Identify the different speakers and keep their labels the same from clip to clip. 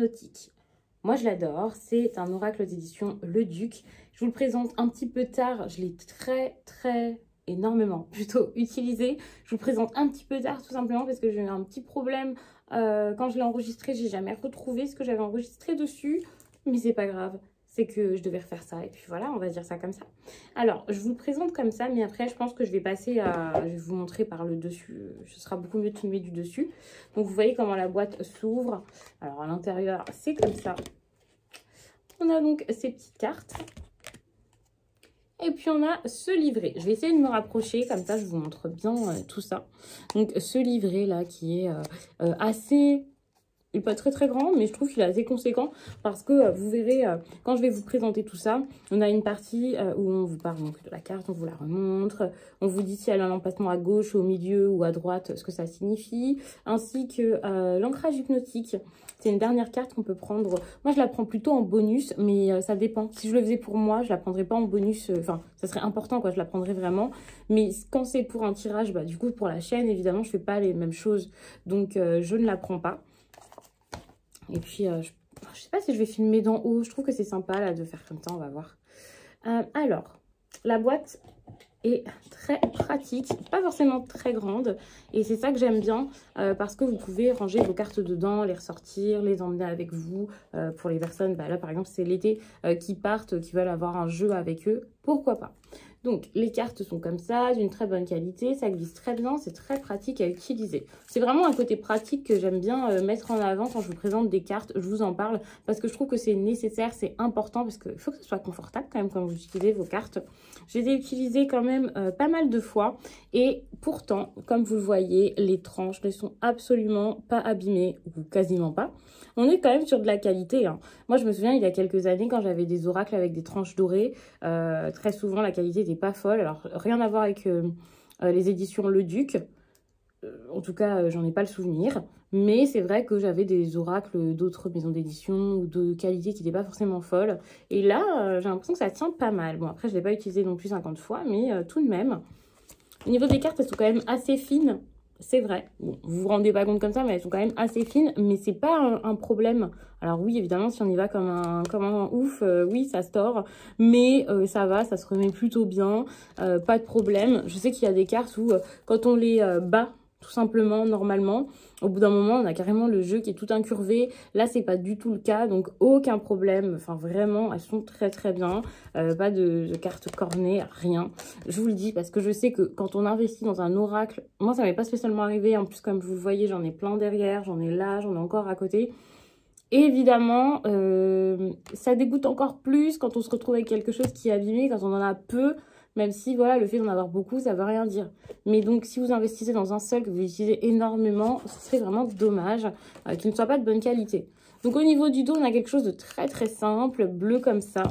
Speaker 1: hypnotique. Moi, je l'adore. C'est un oracle d'édition Le Duc. Je vous le présente un petit peu tard. Je l'ai énormément plutôt utilisé. Je vous le présente un petit peu tard tout simplement parce que j'ai eu un petit problème quand je l'ai enregistré. J'ai jamais retrouvé ce que j'avais enregistré dessus. Mais c'est pas grave. C'est que je devais refaire ça. Et puis voilà, on va dire ça comme ça. Alors, je vous le présente comme ça. Mais après, je pense que je vais passer à... Je vais vous montrer par le dessus. Ce sera beaucoup mieux de filmer du dessus. Donc, vous voyez comment la boîte s'ouvre. Alors, à l'intérieur, c'est comme ça. On a donc ces petites cartes. Et puis, on a ce livret. Je vais essayer de me rapprocher. Comme ça, je vous montre bien tout ça. Donc, ce livret-là qui est assez... Il n'est pas très grand, mais je trouve qu'il est assez conséquent parce que vous verrez, quand je vais vous présenter tout ça, on a une partie où on vous parle donc de la carte, on vous la remontre, on vous dit si elle a un emplacement à gauche, au milieu ou à droite, ce que ça signifie, ainsi que l'ancrage hypnotique. C'est une dernière carte qu'on peut prendre. Moi, je la prends plutôt en bonus, mais ça dépend. Si je le faisais pour moi, je la prendrais pas en bonus. Enfin, ça serait important, quoi. Je la prendrais vraiment. Mais quand c'est pour un tirage, bah, du coup, pour la chaîne, évidemment, je fais pas les mêmes choses. Donc, je ne la prends pas. Et puis, je sais pas si je vais filmer d'en haut. Je trouve que c'est sympa là de faire comme ça, on va voir. Alors, la boîte est très pratique, pas forcément très grande. Et c'est ça que j'aime bien parce que vous pouvez ranger vos cartes dedans, les ressortir, les emmener avec vous. Pour les personnes, bah là par exemple, c'est l'été qui partent, qui veulent avoir un jeu avec eux. Pourquoi pas? Donc, les cartes sont comme ça, d'une très bonne qualité, ça glisse très bien, c'est très pratique à utiliser. C'est vraiment un côté pratique que j'aime bien mettre en avant quand je vous présente des cartes, je vous en parle, parce que je trouve que c'est nécessaire, c'est important, parce qu'il faut que ce soit confortable quand même quand vous utilisez vos cartes. Je les ai utilisées quand même pas mal de fois, et pourtant, comme vous le voyez, les tranches ne sont absolument pas abîmées, ou quasiment pas. On est quand même sur de la qualité, hein. Moi, je me souviens, il y a quelques années, quand j'avais des oracles avec des tranches dorées, très souvent, la qualité n'était pas folle. Alors, rien à voir avec les éditions Le Duc. En tout cas, j'en ai pas le souvenir. Mais c'est vrai que j'avais des oracles d'autres maisons d'édition ou de qualité qui n'étaient pas forcément folles. Et là, j'ai l'impression que ça tient pas mal. Bon, après, je ne l'ai pas utilisé non plus 50 fois, mais tout de même. Au niveau des cartes, elles sont quand même assez fines. C'est vrai. Bon, vous vous rendez pas compte comme ça, mais elles sont quand même assez fines. Mais c'est pas un problème. Alors oui, évidemment, si on y va comme un ouf, oui, ça se tord. Mais ça va, ça se remet plutôt bien. Pas de problème. Je sais qu'il y a des cartes où, quand on les bat, tout simplement, normalement, au bout d'un moment, on a carrément le jeu qui est tout incurvé. Là, c'est pas du tout le cas, donc aucun problème. Enfin, vraiment, elles sont très bien. Pas de cartes cornées, rien. Je vous le dis parce que je sais que quand on investit dans un oracle, moi, ça m'est pas spécialement arrivé. En plus, comme vous le voyez, j'en ai plein derrière, j'en ai là, j'en ai encore à côté. Et évidemment, ça dégoûte encore plus quand on se retrouve avec quelque chose qui est abîmé, quand on en a peu. Même si, voilà, le fait d'en avoir beaucoup, ça veut rien dire. Mais donc, si vous investissez dans un seul, que vous utilisez énormément, ce serait vraiment dommage qu'il ne soit pas de bonne qualité. Donc, au niveau du dos, on a quelque chose de très simple, bleu comme ça,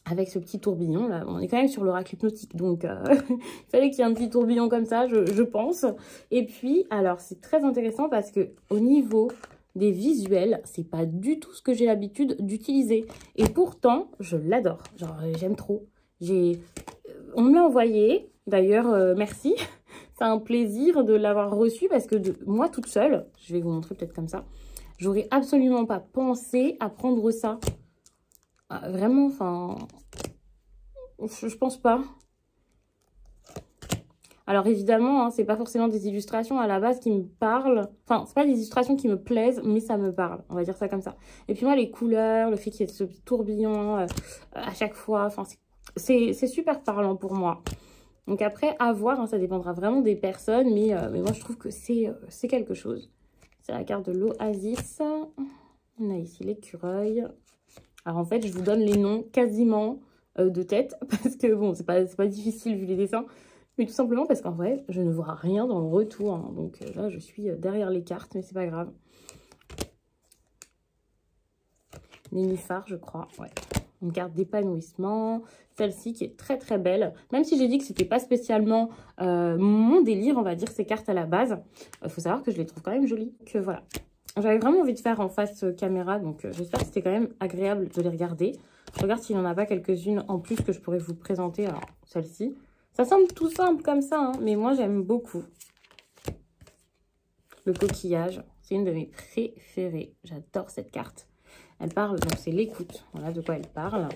Speaker 1: avec ce petit tourbillon, là. On est quand même sur l'oracle hypnotique, donc il fallait qu'il y ait un petit tourbillon comme ça, je pense. Et puis, alors, c'est très intéressant parce que au niveau des visuels, c'est pas du tout ce que j'ai l'habitude d'utiliser. Et pourtant, je l'adore. Genre, j'aime trop. On me l'a envoyé, d'ailleurs, merci. C'est un plaisir de l'avoir reçu parce que moi toute seule, je vais vous montrer peut-être comme ça, j'aurais absolument pas pensé à prendre ça. Vraiment, enfin, je pense pas. Alors évidemment, hein, c'est pas forcément des illustrations à la base qui me parlent. Enfin, c'est pas des illustrations qui me plaisent, mais ça me parle. On va dire ça comme ça. Et puis moi, les couleurs, le fait qu'il y ait ce tourbillon à chaque fois, enfin, c'est super parlant pour moi. Donc après, à voir, hein, ça dépendra vraiment des personnes, mais moi, je trouve que c'est quelque chose. C'est la carte de l'Oasis. On a ici l'écureuil. Alors en fait, je vous donne les noms quasiment de tête, parce que bon, c'est pas difficile vu les dessins. Mais tout simplement parce qu'en vrai, je ne vois rien dans le retour. Hein. Donc là, je suis derrière les cartes, mais c'est pas grave. Nénuphar, je crois. Ouais. Une carte d'épanouissement. Celle-ci qui est très belle. Même si j'ai dit que c'était pas spécialement mon délire, on va dire, ces cartes à la base. Il faut savoir que je les trouve quand même jolies. Que voilà. J'avais vraiment envie de faire en face caméra. Donc j'espère que c'était quand même agréable de les regarder. Je regarde s'il n'y en a pas quelques-unes en plus que je pourrais vous présenter. Alors, celle-ci. Ça semble tout simple comme ça, hein, mais moi j'aime beaucoup. Le coquillage, C'est une de mes préférées. J'adore cette carte. Elle parle, donc c'est l'écoute. Voilà de quoi elle parle.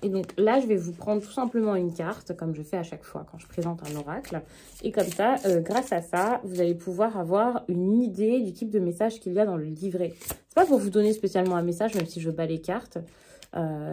Speaker 1: Et donc là, je vais vous prendre tout simplement une carte, comme je fais à chaque fois quand je présente un oracle. Et comme ça, grâce à ça, vous allez pouvoir avoir une idée du type de message qu'il y a dans le livret. C'est pas pour vous donner spécialement un message, même si je bats les cartes.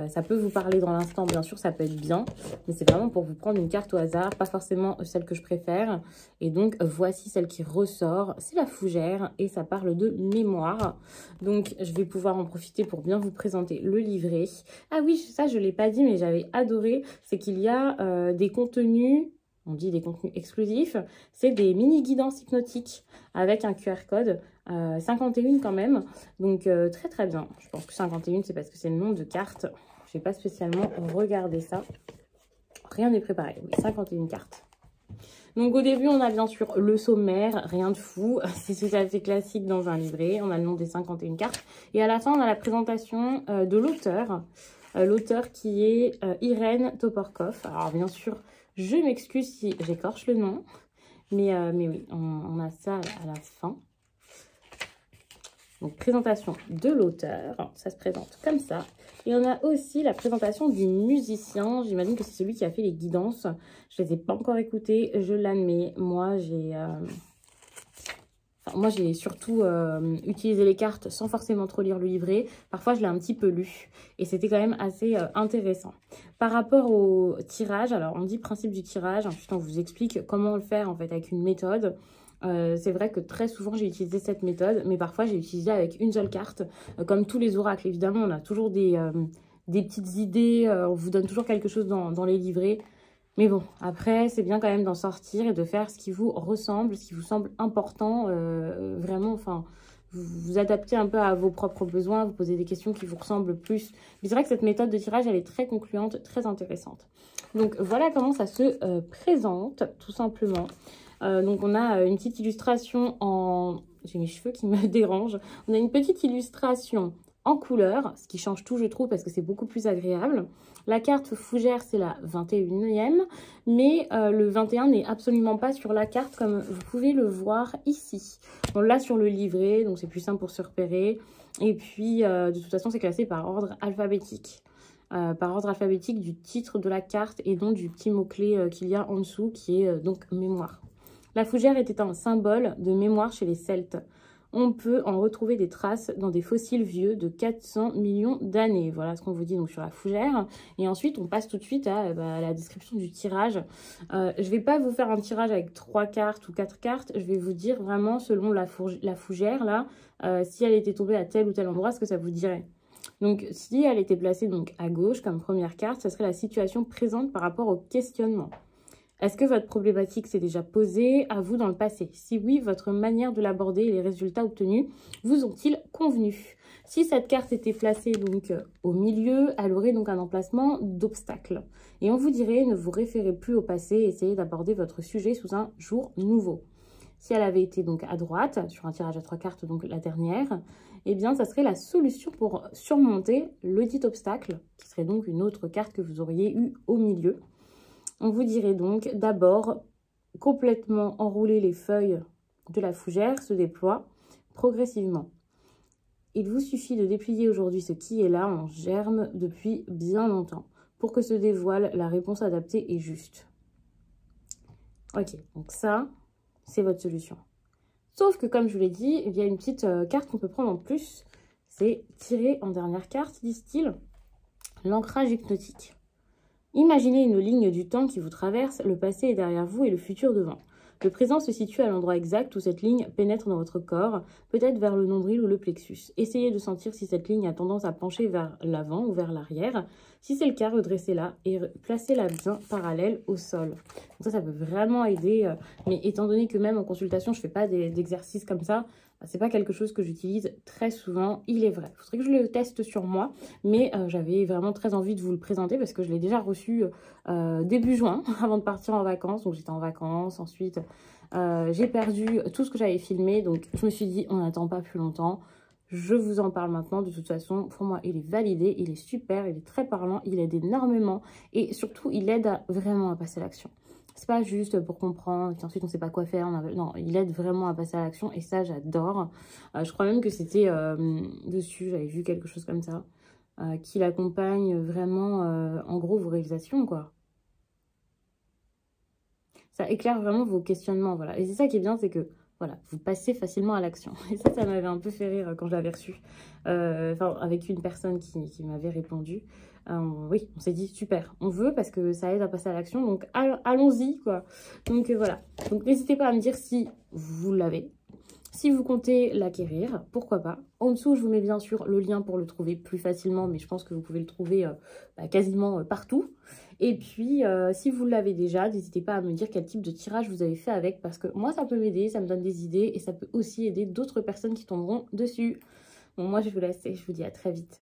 Speaker 1: Ça peut vous parler dans l'instant, bien sûr, ça peut être bien. Mais c'est vraiment pour vous prendre une carte au hasard, pas forcément celle que je préfère. Et donc, voici celle qui ressort. C'est la fougère et ça parle de mémoire. Donc, je vais pouvoir en profiter pour bien vous présenter le livret. Ah oui, ça, je ne l'ai pas dit, mais j'avais adoré. C'est qu'il y a des contenus... On dit des contenus exclusifs, c'est des mini-guidances hypnotiques avec un QR code, 51 quand même, donc très très bien. Je pense que 51 c'est parce que c'est le nombre de cartes, je n'ai pas spécialement regardé ça, rien n'est préparé, oui, 51 cartes. Donc au début on a bien sûr le sommaire, rien de fou, c'est tout à fait classique dans un livret, on a le nom des 51 cartes, et à la fin on a la présentation de l'auteur, l'auteur qui est Irène Toporkov. Alors bien sûr, je m'excuse si j'écorche le nom, mais oui, on a ça à la fin. Donc, présentation de l'auteur, ça se présente comme ça. Et on a aussi la présentation du musicien. J'imagine que c'est celui qui a fait les guidances. Je ne les ai pas encore écoutées, je l'admets. Moi, j'ai surtout utilisé les cartes sans forcément trop lire le livret. Parfois, je l'ai un petit peu lu et c'était quand même assez intéressant. Par rapport au tirage, alors on dit principe du tirage, ensuite on vous explique comment le faire en fait avec une méthode. C'est vrai que très souvent j'ai utilisé cette méthode, mais parfois j'ai utilisé avec une seule carte, comme tous les oracles. Évidemment, on a toujours des petites idées, on vous donne toujours quelque chose dans les livrets. Mais bon, après, c'est bien quand même d'en sortir et de faire ce qui vous ressemble, ce qui vous semble important, vraiment, enfin, vous adaptez un peu à vos propres besoins, vous posez des questions qui vous ressemblent plus. Mais c'est vrai que cette méthode de tirage, elle est très concluante, très intéressante. Donc, voilà comment ça se présente, tout simplement. Donc, on a une petite illustration en... J'ai mes cheveux qui me dérangent. On a une petite illustration en couleur, ce qui change tout, je trouve, parce que c'est beaucoup plus agréable. La carte fougère, c'est la 21e, mais le 21 n'est absolument pas sur la carte, comme vous pouvez le voir ici. On l'a sur le livret, donc c'est plus simple pour se repérer. Et puis, de toute façon, c'est classé par ordre alphabétique. Par ordre alphabétique du titre de la carte et donc du petit mot-clé qu'il y a en dessous, qui est donc mémoire. La fougère était un symbole de mémoire chez les Celtes. On peut en retrouver des traces dans des fossiles vieux de 400 millions d'années. Voilà ce qu'on vous dit donc sur la fougère. Et ensuite, on passe tout de suite à la description du tirage. Je ne vais pas vous faire un tirage avec 3 cartes ou 4 cartes. Je vais vous dire vraiment selon la fougère, là, si elle était tombée à tel ou tel endroit, ce que ça vous dirait. Donc, si elle était placée donc, à gauche comme première carte, ça serait la situation présente par rapport au questionnement. Est-ce que votre problématique s'est déjà posée à vous dans le passé? Si oui, votre manière de l'aborder et les résultats obtenus vous ont-ils convenu? Si cette carte était placée donc au milieu, elle aurait donc un emplacement d'obstacle. Et on vous dirait, ne vous référez plus au passé, essayez d'aborder votre sujet sous un jour nouveau. Si elle avait été donc à droite, sur un tirage à 3 cartes, donc la dernière, eh bien, ça serait la solution pour surmonter le dit obstacle, qui serait donc une autre carte que vous auriez eue au milieu. On vous dirait donc d'abord complètement enrouler les feuilles de la fougère se déploient progressivement. Il vous suffit de déplier aujourd'hui ce qui est là en germe depuis bien longtemps pour que se dévoile la réponse adaptée et juste. Ok, donc ça, c'est votre solution. Sauf que comme je vous l'ai dit, il y a une petite carte qu'on peut prendre en plus. C'est tirer en dernière carte, disent-ils, l'ancrage hypnotique. Imaginez une ligne du temps qui vous traverse, le passé est derrière vous et le futur devant. Le présent se situe à l'endroit exact où cette ligne pénètre dans votre corps, peut-être vers le nombril ou le plexus. Essayez de sentir si cette ligne a tendance à pencher vers l'avant ou vers l'arrière. Si c'est le cas, redressez-la et placez-la bien parallèle au sol. Donc ça peut vraiment aider, mais étant donné que même en consultation, je ne fais pas d'exercices comme ça, c'est pas quelque chose que j'utilise très souvent, il est vrai. Il faudrait que je le teste sur moi, mais j'avais vraiment très envie de vous le présenter parce que je l'ai déjà reçu début juin, avant de partir en vacances. Donc j'étais en vacances, ensuite j'ai perdu tout ce que j'avais filmé. Donc je me suis dit, on n'attend pas plus longtemps. Je vous en parle maintenant. De toute façon, pour moi, il est validé, il est super, il est très parlant, il aide énormément et surtout, il aide vraiment à passer à l'action. C'est pas juste pour comprendre, et ensuite on sait pas quoi faire. Non, il aide vraiment à passer à l'action et ça, j'adore. Je crois même que c'était dessus, j'avais vu quelque chose comme ça, qu'il accompagne vraiment, en gros, vos réalisations, quoi. Ça éclaire vraiment vos questionnements, voilà. Et c'est ça qui est bien, c'est que, voilà, vous passez facilement à l'action. Et ça m'avait un peu fait rire quand je l'avais reçu. Enfin, avec une personne qui m'avait répondu. Oui, on s'est dit, super, on veut parce que ça aide à passer à l'action, donc allons-y, quoi. Donc voilà. Donc n'hésitez pas à me dire si vous l'avez. Si vous comptez l'acquérir, pourquoi pas. En dessous, je vous mets bien sûr le lien pour le trouver plus facilement, mais je pense que vous pouvez le trouver quasiment partout. Et puis, si vous l'avez déjà, n'hésitez pas à me dire quel type de tirage vous avez fait avec, parce que moi, ça peut m'aider, ça me donne des idées, et ça peut aussi aider d'autres personnes qui tomberont dessus. Bon, moi, je vous laisse et je vous dis à très vite.